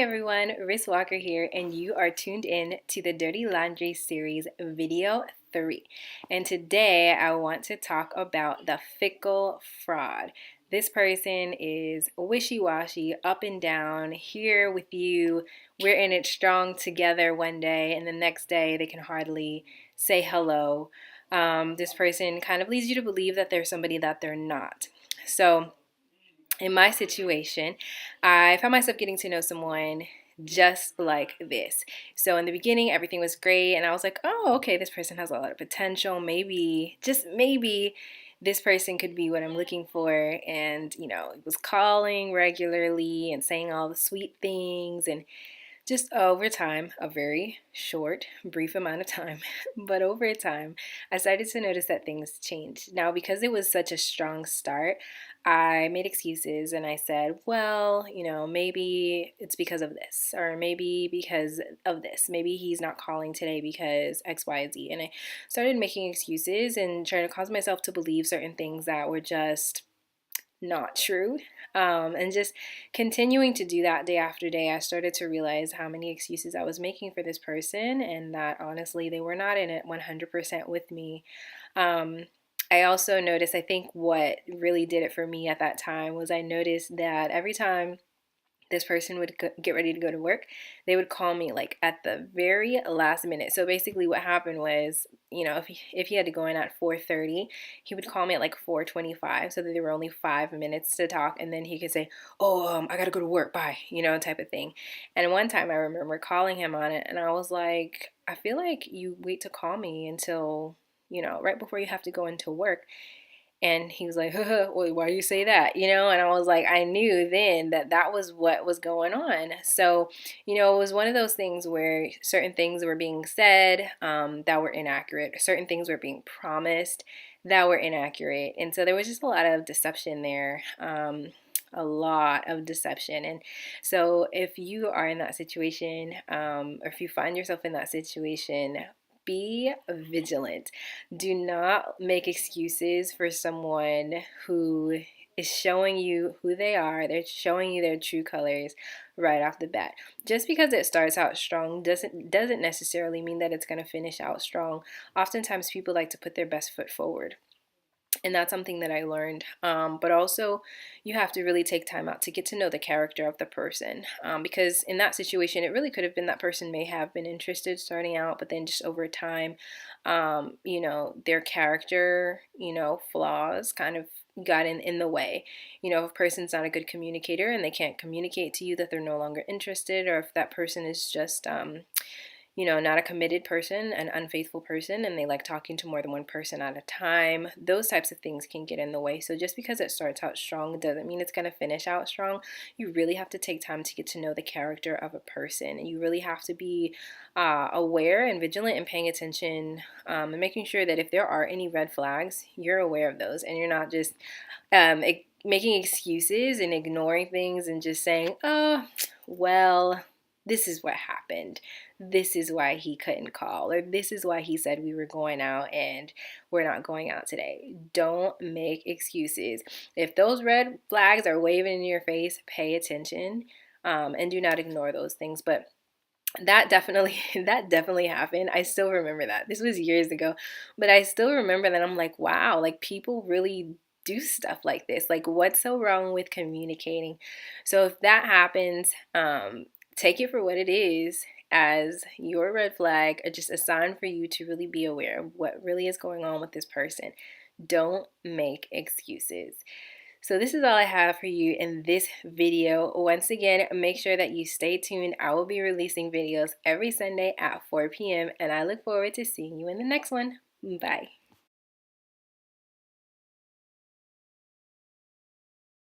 everyone, Ris here, and you are tuned in to the Dirty Laundry series video 3. And today I want to talk about the fickle fraud. This person is wishy-washy, up and down, here with you, we're in it strong together one day, and the next day they can hardly say hello. This person kind of leads you to believe that they're somebody that they're not. So in my situation, I found myself getting to know someone just like this. So in the beginning, everything was great, and I was like, oh, okay, this person has a lot of potential. Maybe, just maybe, this person could be what I'm looking for. And, it was calling regularly and saying all the sweet things, and just over time, a very short, brief amount of time, but over time, I started to notice that things changed. Now, because it was such a strong start, I made excuses and I said, well, maybe it's because of this, or maybe because of this. Maybe he's not calling today because X, Y, Z. And I started making excuses and trying to cause myself to believe certain things that were just not true. And just continuing to do that day after day, I started to realize how many excuses I was making for this person, and that honestly, they were not in it 100% with me. I also noticed, I think what really did it for me at that time was I noticed that every time this person would get ready to go to work, they would call me like at the very last minute. So basically what happened was, if he had to go in at 4:30, he would call me at like 4:25, so that there were only 5 minutes to talk, and then he could say, oh, I gotta go to work, bye, type of thing. And one time I remember calling him on it, and I was like, I feel like you wait to call me until, right before you have to go into work. And he was like, well, why do you say that? And I was like, I knew then that that was what was going on. So, it was one of those things where certain things were being said that were inaccurate. Certain things were being promised that were inaccurate. And so there was just a lot of deception there. A lot of deception. And so if you are in that situation, or if you find yourself in that situation, be vigilant. Do not make excuses for someone who is showing you who they are. They're showing you their true colors right off the bat. Just because it starts out strong doesn't necessarily mean that it's going to finish out strong. Oftentimes people like to put their best foot forward. And that's something that I learned. But also, you have to really take time out to get to know the character of the person. Because in that situation, it really could have been that person may have been interested starting out, but then just over time, their character, flaws kind of got in the way. If a person's not a good communicator and they can't communicate to you that they're no longer interested, or if that person is just not a committed person, an unfaithful person, and they like talking to more than one person at a time. Those types of things can get in the way. So just because it starts out strong doesn't mean it's going to finish out strong. You really have to take time to get to know the character of a person. And you really have to be aware and vigilant and paying attention, and making sure that if there are any red flags, you're aware of those and you're not just making excuses and ignoring things and just saying, oh, well, this is what happened. This is why he couldn't call, or this is why he said we were going out and we're not going out today. Don't make excuses. If those red flags are waving in your face, pay attention, and do not ignore those things. But that definitely happened. I still remember that. This was years ago, but I still remember that. I'm like, wow, like people really do stuff like this. Like, what's so wrong with communicating? So if that happens, take it for what it is, as your red flag, or just a sign for you to really be aware of what really is going on with this person. Don't make excuses. So this is all I have for you in this video. Once again, make sure that you stay tuned. I will be releasing videos every Sunday at 4 p.m. and I look forward to seeing you in the next one. Bye.